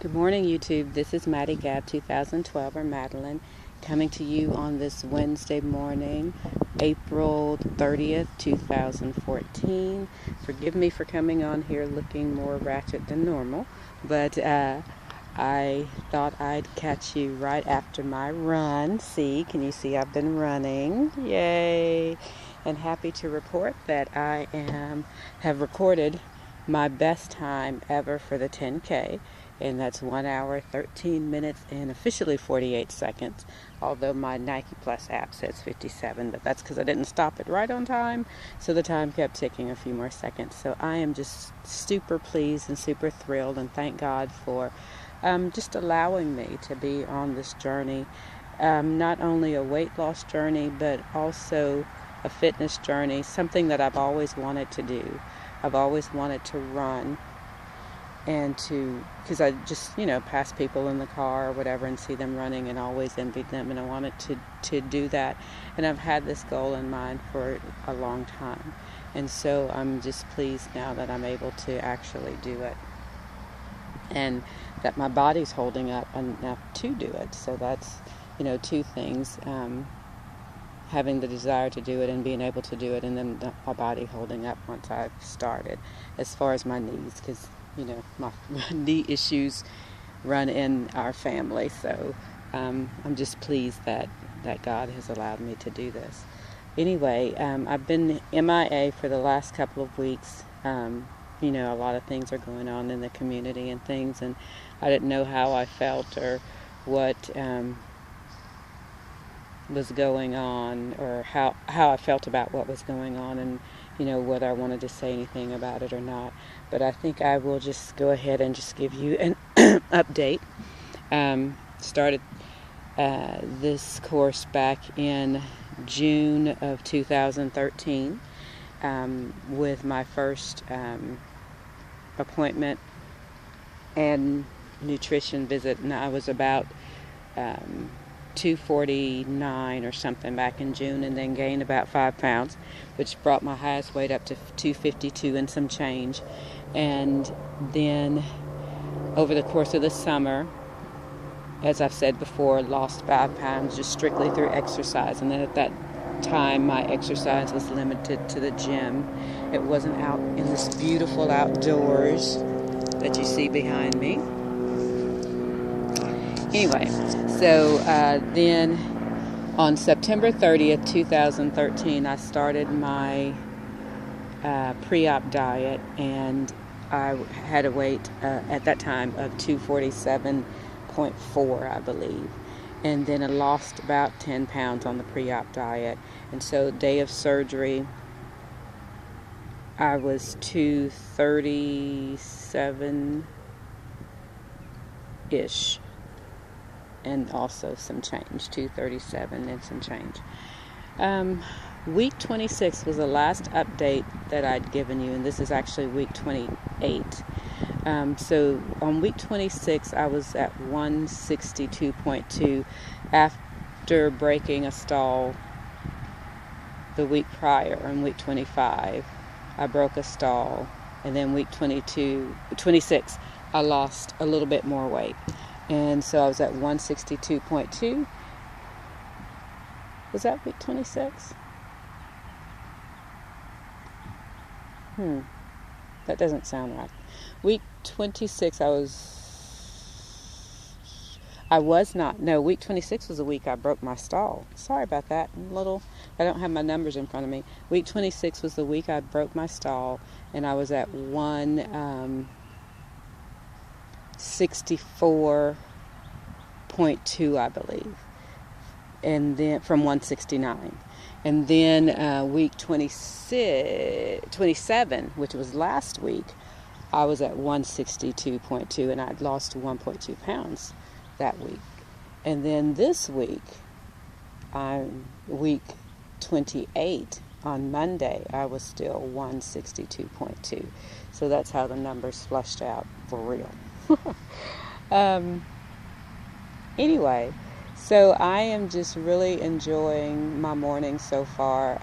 Good morning, YouTube. This is Maddie Gab 2012, or Madeline, coming to you on this Wednesday morning, April 30th, 2014. Forgive me for coming on here looking more ratchet than normal, but I thought I'd catch you right after my run. Can you see I've been running? Yay! And happy to report that I have recorded my best time ever for the 10K. And that's 1 hour, 13 minutes, and officially 48 seconds. Although my Nike Plus app says 57, but that's because I didn't stop it right on time, so the time kept ticking a few more seconds. So I am just super pleased and super thrilled, and thank God for just allowing me to be on this journey. Not only a weight loss journey, but also a fitness journey, something that I've always wanted to do. I've always wanted to run. And because I just, pass people in the car or whatever and see them running and always envied them, and I wanted to do that. And I've had this goal in mind for a long time. And so I'm just pleased now that I'm able to actually do it. And that my body's holding up enough to do it. So that's, two things. Having the desire to do it and being able to do it, and then my body holding up once I've started. As far as my knees, because my knee issues run in our family, so I'm just pleased that God has allowed me to do this. Anyway, I've been MIA for the last couple of weeks. A lot of things are going on in the community and things, and I didn't know how I felt or what was going on, or how I felt about what was going on, and whether I wanted to say anything about it or not. But I think I will just go ahead and just give you an update. Started this course back in June of 2013 with my first appointment and nutrition visit, and I was about 249 or something back in June, and then gained about 5 pounds, which brought my highest weight up to 252 and some change. And then over the course of the summer, as I've said before, lost 5 pounds just strictly through exercise. And then at that time, my exercise was limited to the gym. It wasn't out in this beautiful outdoors that you see behind me. Anyway, so then on September 30th, 2013, I started my pre-op diet, and I had a weight at that time of 247.4, I believe. And then I lost about 10 pounds on the pre-op diet. And so day of surgery, I was 237-ish. And also some change, 237 and some change. Week 26 was the last update that I'd given you, and this is actually week 28. So on week 26, I was at 162.2 after breaking a stall the week prior. On week 25, I broke a stall, and then week 26, I lost a little bit more weight. And so I was at 162.2. Was that week 26? That doesn't sound right. Week 26, week 26 was the week I broke my stall. Sorry about that. I don't have my numbers in front of me. Week 26 was the week I broke my stall, and I was at 164.2, I believe, and then from 169. And then week 27, which was last week, I was at 162.2, and I'd lost 1.2 pounds that week. And then this week, week 28, on Monday, I was still 162.2. So that's how the numbers flushed out for real. Anyway, so I am just really enjoying my morning so far.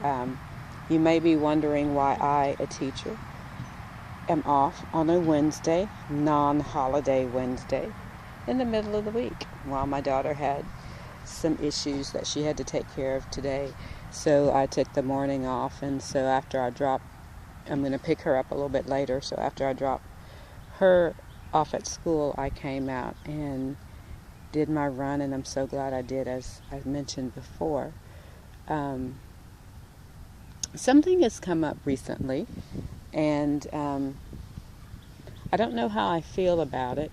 You may be wondering why I, a teacher, am off on a Wednesday, non-holiday Wednesday. in the middle of the week while my daughter had some issues that she had to take care of today. So I took the morning off, and so after I dropped, I'm going to pick her up a little bit later, so after I dropped her off at school, I came out and did my run, and I'm so glad I did, as I mentioned before. Something has come up recently, and I don't know how I feel about it.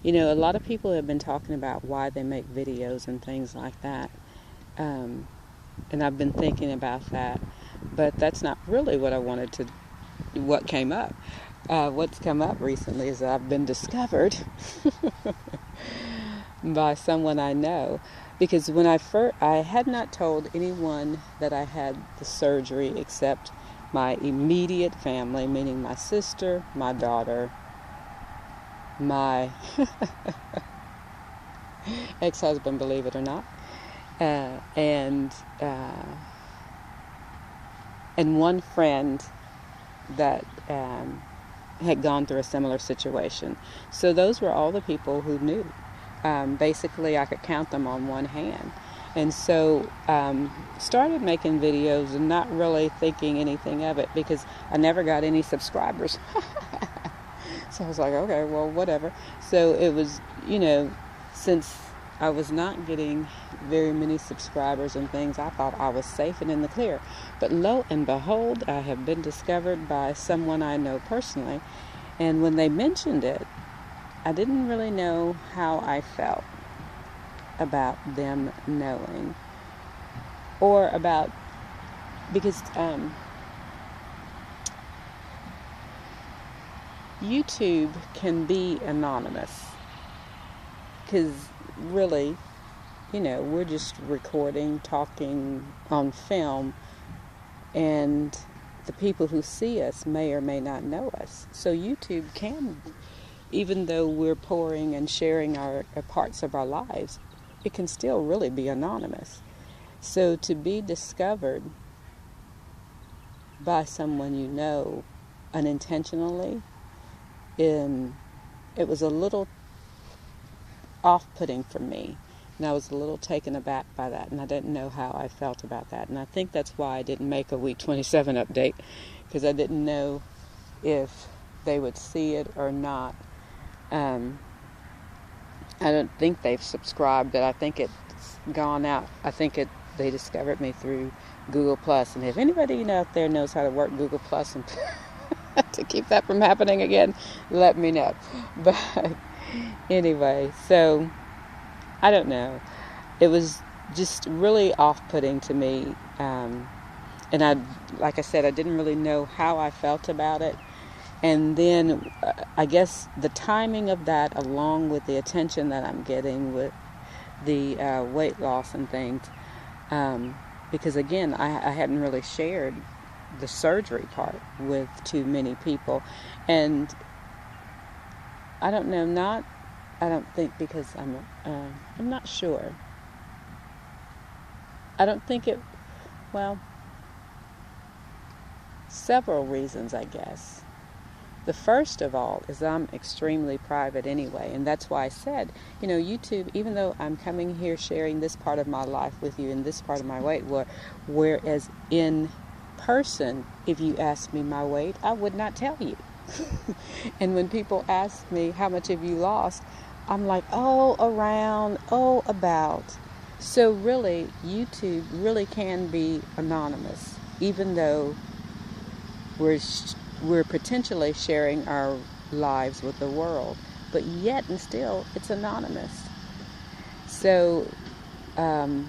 You know, a lot of people have been talking about why they make videos and things like that. And I've been thinking about that. But that's not really what came up. What's come up recently is that I've been discovered by someone I know. Because when I had not told anyone that I had the surgery except my immediate family, meaning my sister, my daughter, my ex-husband, believe it or not, and one friend that had gone through a similar situation. So those were all the people who knew. Basically, I could count them on one hand. And so started making videos and not really thinking anything of it, because I never got any subscribers. So I was like, okay, well, whatever. So it was, since I was not getting very many subscribers and things, I thought I was safe and in the clear. But lo and behold, I have been discovered by someone I know personally. And when they mentioned it, I didn't really know how I felt about them knowing, or about, because YouTube can be anonymous, because really, we're just recording, talking on film, and the people who see us may or may not know us. So YouTube can, even though we're pouring and sharing our parts of our lives, it can still really be anonymous. So to be discovered by someone you know unintentionally, it was a little off-putting for me, and I was a little taken aback by that, and I didn't know how I felt about that. And I think that's why I didn't make a week 27 update, because I didn't know if they would see it or not. I don't think they've subscribed, but I think it's gone out. I think they discovered me through Google Plus, and if anybody out there knows how to work Google Plus and to keep that from happening again, let me know. But anyway, so I don't know. It was just really off-putting to me, and like I said, I didn't really know how I felt about it. And then I guess the timing of that, along with the attention that I'm getting with the weight loss and things, because again, I hadn't really shared the surgery part with too many people. And I don't know, I don't think because I'm not sure. I don't think several reasons, I guess. The first of all is I'm extremely private anyway, and that's why I said, YouTube, even though I'm coming here sharing this part of my life with you and this part of my weight, whereas in person, if you asked me my weight, I would not tell you. And when people ask me, how much have you lost? I'm like, about. So really, YouTube really can be anonymous, even though we're potentially sharing our lives with the world, but yet and still it's anonymous. So, along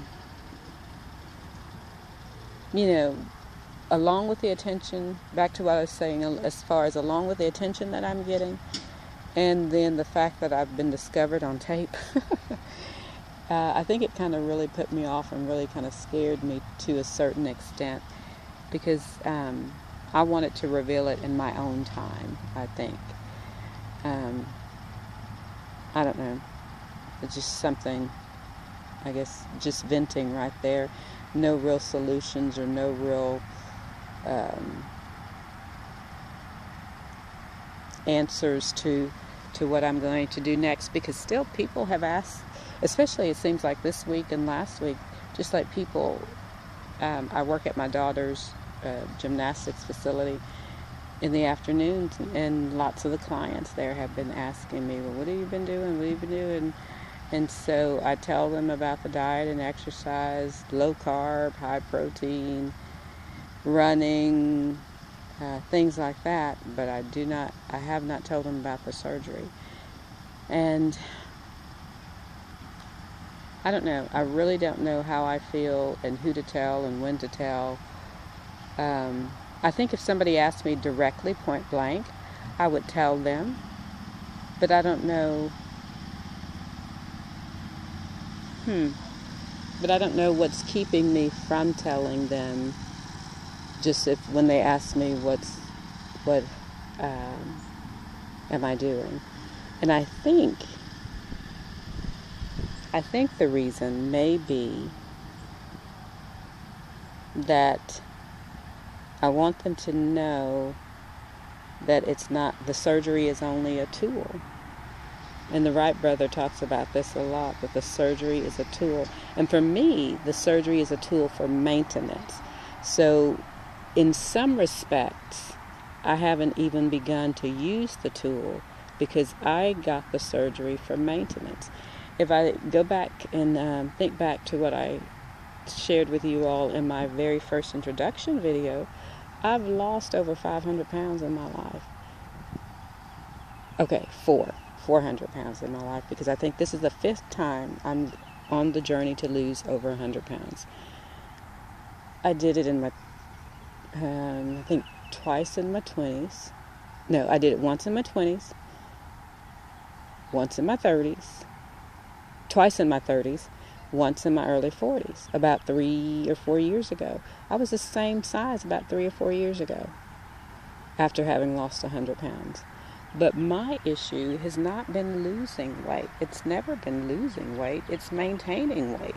with the attention, back to what I was saying, as far as along with the attention that I'm getting, and then the fact that I've been discovered on tape, I think it kind of really put me off and really kind of scared me to a certain extent, because I wanted to reveal it in my own time, I think. I don't know. It's just something, I guess, just venting right there. No real solutions or no real answers to to what I'm going to do next, because still people have asked, especially it seems like this week and last week, just like people, I work at my daughter's gymnastics facility in the afternoons, and lots of the clients there have been asking me, well, what have you been doing? What have you been doing? And so I tell them about the diet and exercise, low carb, high protein, running, things like that, but I have not told them about the surgery. And I don't know. I really don't know how I feel and who to tell and when to tell. I think if somebody asked me directly, point blank, I would tell them. But I don't know. But I don't know what's keeping me from telling them. Just when they ask me what am I doing, and I think the reason may be that I want them to know that it's not, the surgery is only a tool. And the Wright brother talks about this a lot, that the surgery is a tool. And for me, the surgery is a tool for maintenance. So in some respects, I haven't even begun to use the tool because I got the surgery for maintenance. If I go back and think back to what I shared with you all in my very first introduction video, I've lost over 500 pounds in my life. Okay, 400 pounds in my life, because I think this is the 5th time I'm on the journey to lose over 100 pounds. I did it in my, I think twice in my 20s. No, I did it once in my 20s, once in my 30s, twice in my 30s, once in my early 40s, about 3 or 4 years ago. I was the same size about 3 or 4 years ago after having lost 100 pounds. But my issue has not been losing weight. It's never been losing weight. It's maintaining weight.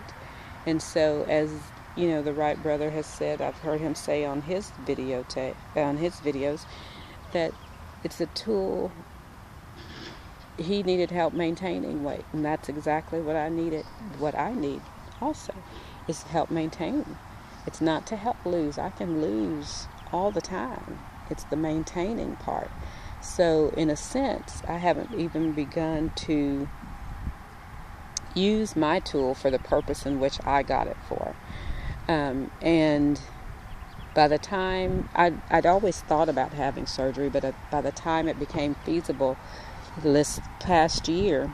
And so, as you know, the Wright brother has said, I've heard him say on his videos, that it's a tool. He needed help maintaining weight, and that's exactly what I needed. What I need also is help maintain. It's not to help lose. I can lose all the time. It's the maintaining part. So in a sense, I haven't even begun to use my tool for the purpose in which I got it for. And by the time, I'd always thought about having surgery, but by the time it became feasible this past year,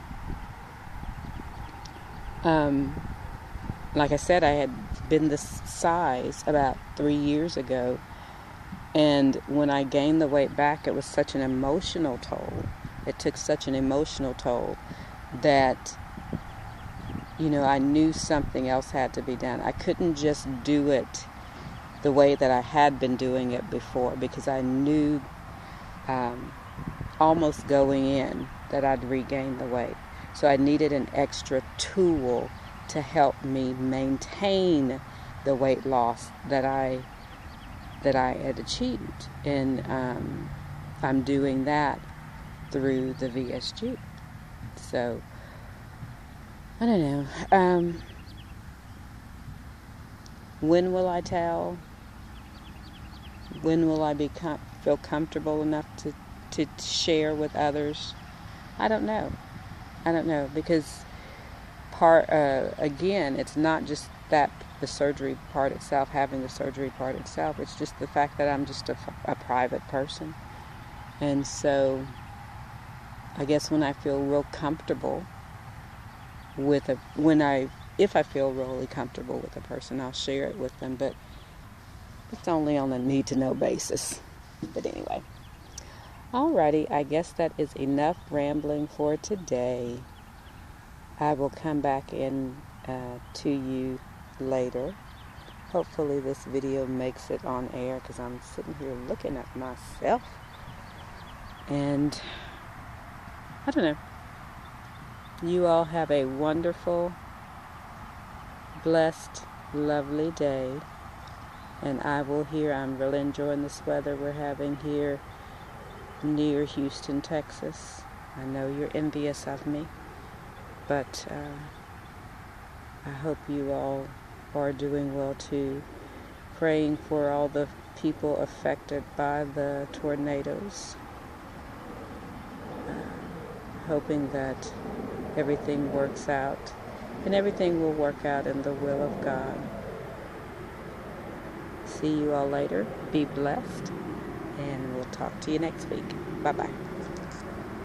like I said, I had been this size about 3 years ago. And when I gained the weight back, it was such an emotional toll. It took such an emotional toll that, you know, I knew something else had to be done. I couldn't just do it the way that I had been doing it before, because I knew almost going in that I'd regained the weight. So I needed an extra tool to help me maintain the weight loss that I had achieved, and I'm doing that through the VSG. So I don't know. When will I tell? When will I feel comfortable enough to share with others? I don't know, because again, it's not just that the surgery part itself, having the surgery part itself. It's just the fact that I'm just a private person. And so I guess when I feel real comfortable with if I feel really comfortable with a person, I'll share it with them, but it's only on a need-to-know basis. But anyway, alrighty, I guess that is enough rambling for today. I will come back in to you later. Hopefully this video makes it on air, because I'm sitting here looking at myself, and I don't know. You all have a wonderful, blessed, lovely day, and I'm really enjoying this weather we're having here near Houston, Texas. I know you're envious of me, but I hope you all are doing well too. Praying for all the people affected by the tornadoes. Hoping that everything works out, and everything will work out in the will of God. See you all later. Be blessed, and we'll talk to you next week. Bye-bye.